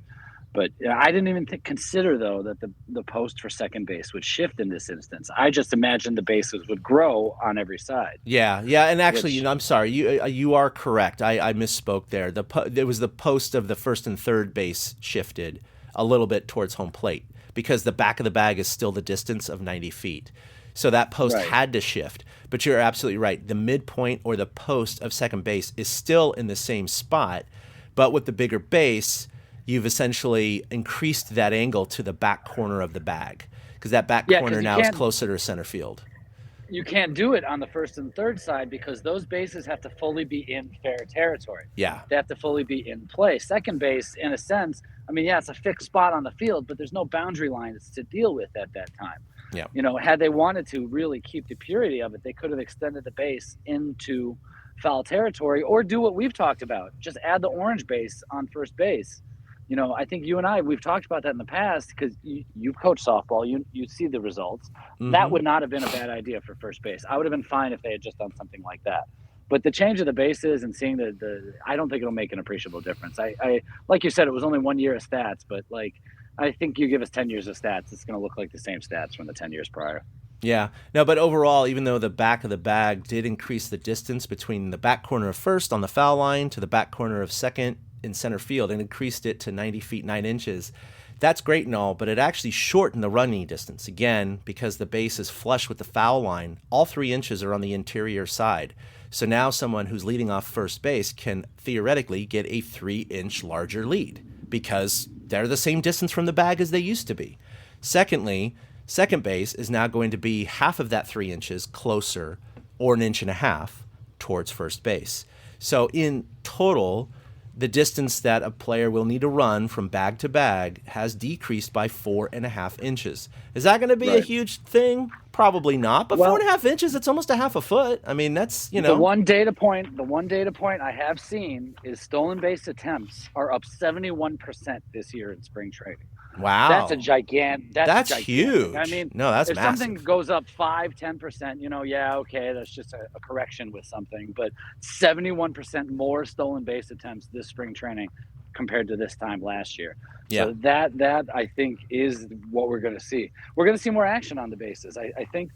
But I didn't even consider, though, that the post for second base would shift in this instance. I just imagined the bases would grow on every side. Yeah, and actually, I'm sorry, you are correct. I misspoke there. There was the post of the first and third base shifted a little bit towards home plate, because the back of the bag is still the distance of 90 feet. So that post had to shift. But you're absolutely right. The midpoint or the post of second base is still in the same spot, but with the bigger base, you've essentially increased that angle to the back corner of the bag, because that back corner now is closer to center field. You can't do it on the first and third side because those bases have to fully be in fair territory. Yeah. They have to fully be in play. Second base, in a sense, I mean, yeah, it's a fixed spot on the field, but there's no boundary lines to deal with at that time. Yeah. You know, had they wanted to really keep the purity of it, they could have extended the base into foul territory, or do what we've talked about. Just add the orange base on first base. You know, I think you and I, we've talked about that in the past, because you've coached softball, you see the results. Mm-hmm. That would not have been a bad idea for first base. I would have been fine if they had just done something like that. But the change of the bases and seeing I don't think it'll make an appreciable difference. I like you said, it was only 1 year of stats, but like, I think you give us 10 years of stats, it's going to look like the same stats from the 10 years prior. Yeah. No, but overall, even though the back of the bag did increase the distance between the back corner of first on the foul line to the back corner of second in center field and increased it to 90 feet 9 inches, that's great and all, but it actually shortened the running distance. Again, because the base is flush with the foul line, all 3 inches are on the interior side. So now someone who's leading off first base can theoretically get a 3-inch larger lead, because they're the same distance from the bag as they used to be. Secondly, second base is now going to be half of that 3 inches closer, or 1.5 inches towards first base. So in total, the distance that a player will need to run from bag to bag has decreased by 4.5 inches. Is that going to be a huge thing? Probably not. But 4.5 inches, it's almost a half a foot. I mean, that's, you know. The one data point I have seen is stolen base attempts are up 71% this year in spring training. Wow. That's a gigantic. That's huge. I mean, no, that's if massive. Something goes up 5-10%, you know, yeah, okay, that's just a correction with something. But 71% more stolen base attempts this spring training compared to this time last year. Yeah. So that I think is what we're going to see. We're going to see more action on the bases. I think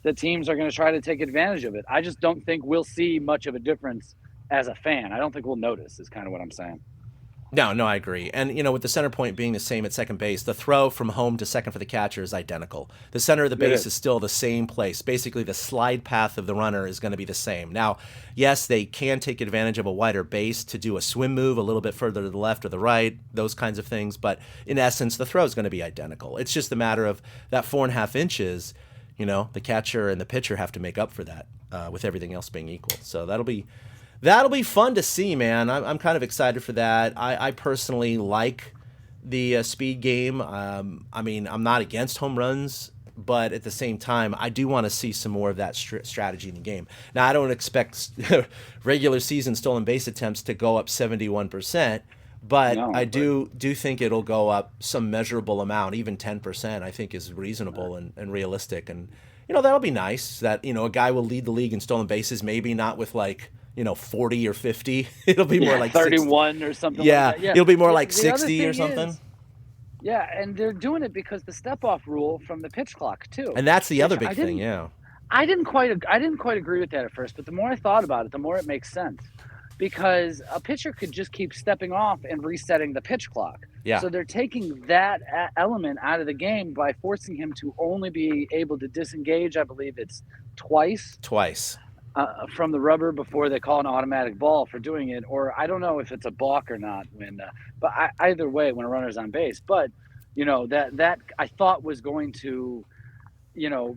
the teams are going to try to take advantage of it. I just don't think we'll see much of a difference as a fan. I don't think we'll notice is kind of what I'm saying. No, I agree. And, with the center point being the same at second base, the throw from home to second for the catcher is identical. The center of the base is still the same place. Basically, the slide path of the runner is going to be the same. Now, yes, they can take advantage of a wider base to do a swim move a little bit further to the left or the right, those kinds of things. But in essence, the throw is going to be identical. It's just a matter of that 4.5 inches, the catcher and the pitcher have to make up for that with everything else being equal. So that'll be fun to see, man. I'm kind of excited for that. I personally like the speed game. I'm not against home runs, but at the same time, I do want to see some more of that strategy in the game. Now, I don't expect regular season stolen base attempts to go up 71%, but I do think it'll go up some measurable amount. Even 10%, I think, is reasonable and realistic. And, that'll be nice that, a guy will lead the league in stolen bases, maybe not with 40 or 50. It'll be more like 31 60. or something yeah, like that. Yeah, it'll be more like 60 or something. And they're doing it because the step-off rule from the pitch clock, too. And that's the other big thing, I didn't quite agree with that at first, but the more I thought about it, the more it makes sense. Because a pitcher could just keep stepping off and resetting the pitch clock. Yeah. So they're taking that element out of the game by forcing him to only be able to disengage, I believe it's twice. From the rubber before they call an automatic ball for doing it, or I don't know if it's a balk or not. But either way, when a runner's on base, but that I thought was going to,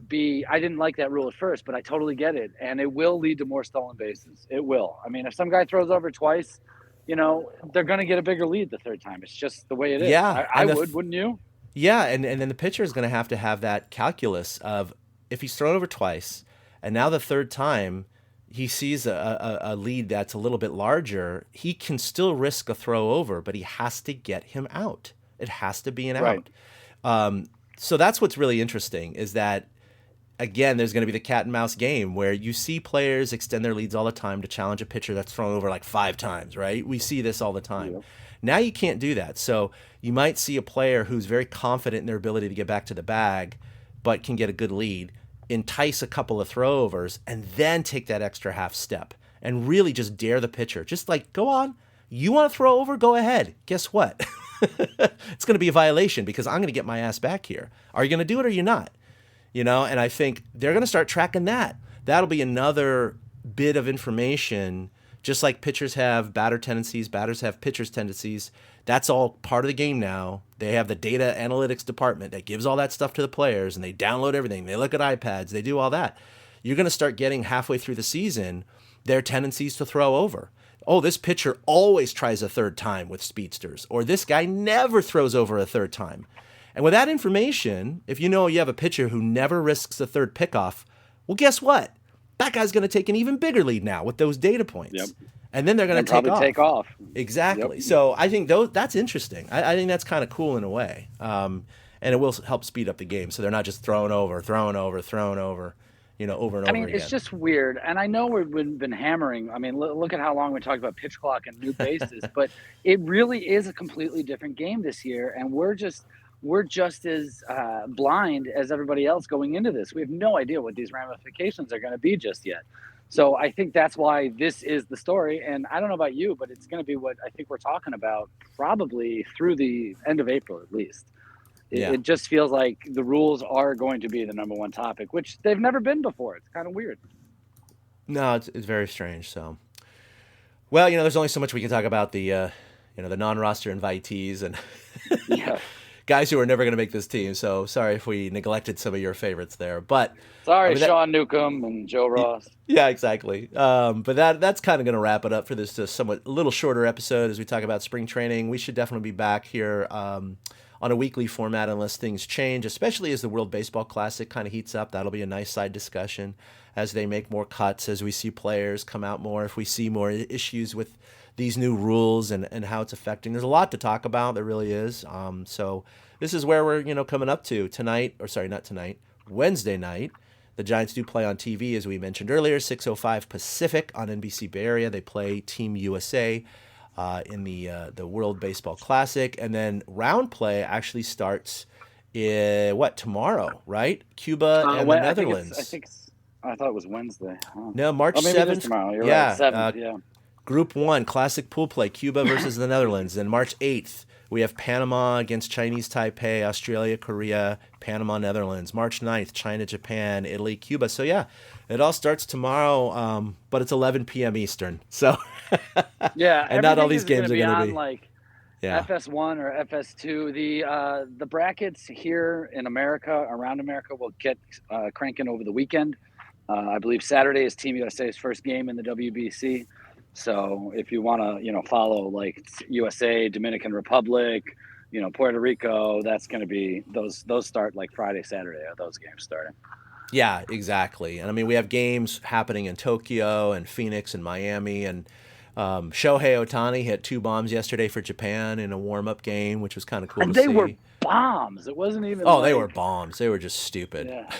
be. I didn't like that rule at first, but I totally get it, and it will lead to more stolen bases. It will. I mean, if some guy throws over twice, they're going to get a bigger lead the third time. It's just the way it is. Yeah, I would, wouldn't you? Yeah, and then the pitcher is going to have that calculus of if he's thrown over twice. And now the third time he sees a lead that's a little bit larger, he can still risk a throw over, but he has to get him out. It has to be an out. So that's what's really interesting is that, again, there's going to be the cat and mouse game where you see players extend their leads all the time to challenge a pitcher that's thrown over 5 times, right? We see this all the time. Yep. Now you can't do that. So you might see a player who's very confident in their ability to get back to the bag, but can get a good lead, entice a couple of throwovers, and then take that extra half step and really just dare the pitcher. Just go on. You want to throw over? Go ahead. Guess what? It's going to be a violation because I'm going to get my ass back here. Are you going to do it or are you not? And I think they're going to start tracking that. That'll be another bit of information. Just like pitchers have batter tendencies, batters have pitchers' tendencies. That's all part of the game now. They have the data analytics department that gives all that stuff to the players, and they download everything. They look at iPads. They do all that. You're going to start getting halfway through the season their tendencies to throw over. Oh, this pitcher always tries a third time with speedsters, or this guy never throws over a third time. And with that information, if you have a pitcher who never risks a third pickoff, well, guess what? That guy's going to take an even bigger lead now with those data points. Yep. And then they're going to probably take off. Exactly. Yep. So I think that's interesting. I think that's kind of cool in a way. And it will help speed up the game. So they're not just throwing over, over and over and over again. It's just weird. And I know we've been hammering. Look at how long we talked about pitch clock and new bases. But it really is a completely different game this year. And we're just as blind as everybody else going into this. We have no idea what these ramifications are going to be just yet. So I think that's why this is the story. And I don't know about you, but it's going to be what I think we're talking about probably through the end of April at least. It just feels like the rules are going to be the number one topic, which they've never been before. It's kind of weird. No, it's very strange. So, well, there's only so much we can talk about the non-roster invitees and guys who are never going to make this team. So sorry if we neglected some of your favorites there, but sorry, Sean Newcomb and Joe Ross. Yeah, exactly. But that's kind of going to wrap it up for this somewhat a little shorter episode as we talk about spring training. We should definitely be back here on a weekly format unless things change, especially as the World Baseball Classic kind of heats up. That'll be a nice side discussion as they make more cuts, as we see players come out more, if we see more issues with these new rules and how it's affecting. There's a lot to talk about. There really is. So this is where we're coming up to Wednesday night. The Giants do play on TV, as we mentioned earlier, 6:05 Pacific on NBC Bay Area. They play Team USA in the World Baseball Classic, and then round play actually starts tomorrow, right? Cuba and the Netherlands. I thought it was Wednesday. No, March 7th. Tomorrow. You're right. 7th, Group 1, classic pool play, Cuba versus the Netherlands. Then March 8th, we have Panama against Chinese Taipei, Australia, Korea, Panama, Netherlands. March 9th, China, Japan, Italy, Cuba. So, yeah, it all starts tomorrow, but it's 11 p.m. Eastern. So, yeah, and not all these games are going to be. Like yeah. FS1 or FS2. The brackets here in America, around America, will get cranking over the weekend. I believe Saturday is Team USA's first game in the WBC. So if you want to, follow like USA, Dominican Republic, Puerto Rico, that's going to be those start like Friday, Saturday are those games starting. Yeah, exactly. And I mean, we have games happening in Tokyo and Phoenix and Miami. And Shohei Ohtani hit 2 bombs yesterday for Japan in a warm-up game, which was kind of cool and to see. They were bombs. It wasn't even they were bombs. They were just stupid. Yeah.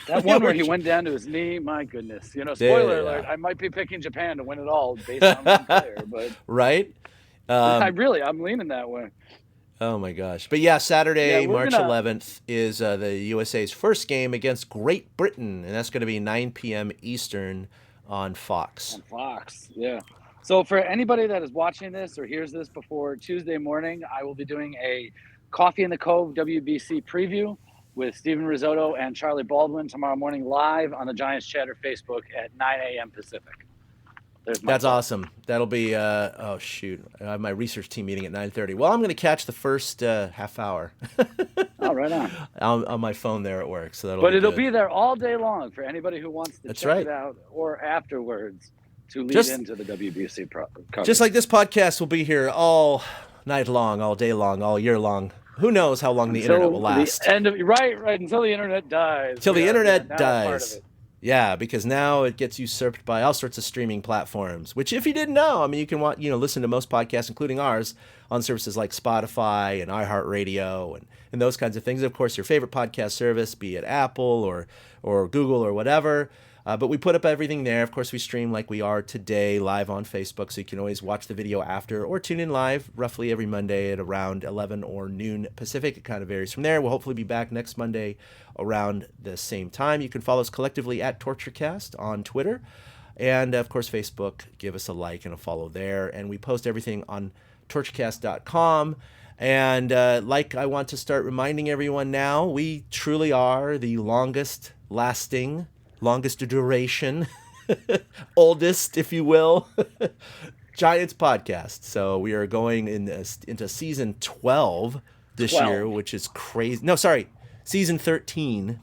That one where he went down to his knee, my goodness. Spoiler alert, I might be picking Japan to win it all based on one player. But right? I'm leaning that way. Oh, my gosh. But, yeah, Saturday, March 11th is the USA's first game against Great Britain, and that's going to be 9 p.m. Eastern on Fox. On Fox, yeah. So for anybody that is watching this or hears this before Tuesday morning, I will be doing a Coffee in the Cove WBC preview with Steven Risotto and Charlie Baldwin tomorrow morning live on the Giants Chatter Facebook at 9 a.m. Pacific. That's awesome. That'll be, I have my research team meeting at 9:30. Well, I'm going to catch the first half hour. Oh, right on. On my phone there at work. So it'll be there all day long for anybody who wants to check it out or afterwards to lead into the WBC coverage. Just like this podcast will be here all night long, all day long, all year long. Who knows how long the internet will last? Right, until the internet dies. Until the internet dies. Yeah, because now it gets usurped by all sorts of streaming platforms, which if you didn't know, I mean, you can listen to most podcasts, including ours, on services like Spotify and iHeartRadio and those kinds of things. Of course, your favorite podcast service, be it Apple or Google or whatever. But we put up everything there. Of course, we stream like we are today live on Facebook, so you can always watch the video after or tune in live roughly every Monday at around 11 or noon Pacific. It kind of varies from there. We'll hopefully be back next Monday around the same time. You can follow us collectively at TortureCast on Twitter. And, of course, Facebook. Give us a like and a follow there. And we post everything on torturecast.com. And like I want to start reminding everyone now, we truly are the longest duration, oldest, if you will, Giants podcast. So we are going into season 12 this year, which is crazy. No, sorry, season 13.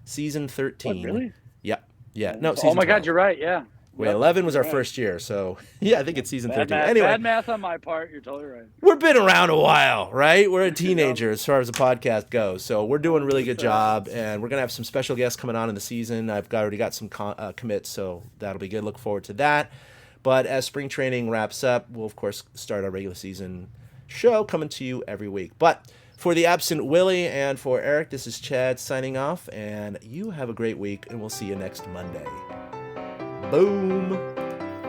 Season 13. What, really? Yeah. No, season 12. God, you're right, yeah. Wait, 11 was our first year, so yeah, I think it's season 13. Anyway, bad math on my part. You're totally right. We've been around a while, right? We're a teenager as far as the podcast goes, so we're doing a really good job, and we're gonna have some special guests coming on in the season. I've already got some commits, so that'll be good. Look forward to that. But as spring training wraps up, we'll of course start our regular season show coming to you every week. But for the absent Willie and for Eric, this is Chad signing off, and you have a great week, and we'll see you next Monday. Boom.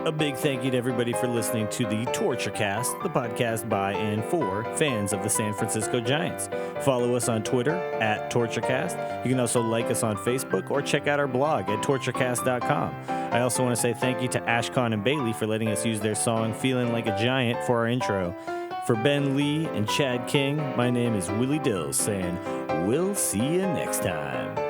A big thank you to everybody for listening to the TortureCast, the podcast by and for fans of the San Francisco Giants. Follow us on Twitter at TortureCast. You can also like us on Facebook or check out our blog at torturecast.com. I also want to say thank you to Ashcon and Bailey for letting us use their song Feeling Like a Giant for our intro. For Ben Lee and Chad King, my name is Willie Dills saying, we'll see you next time.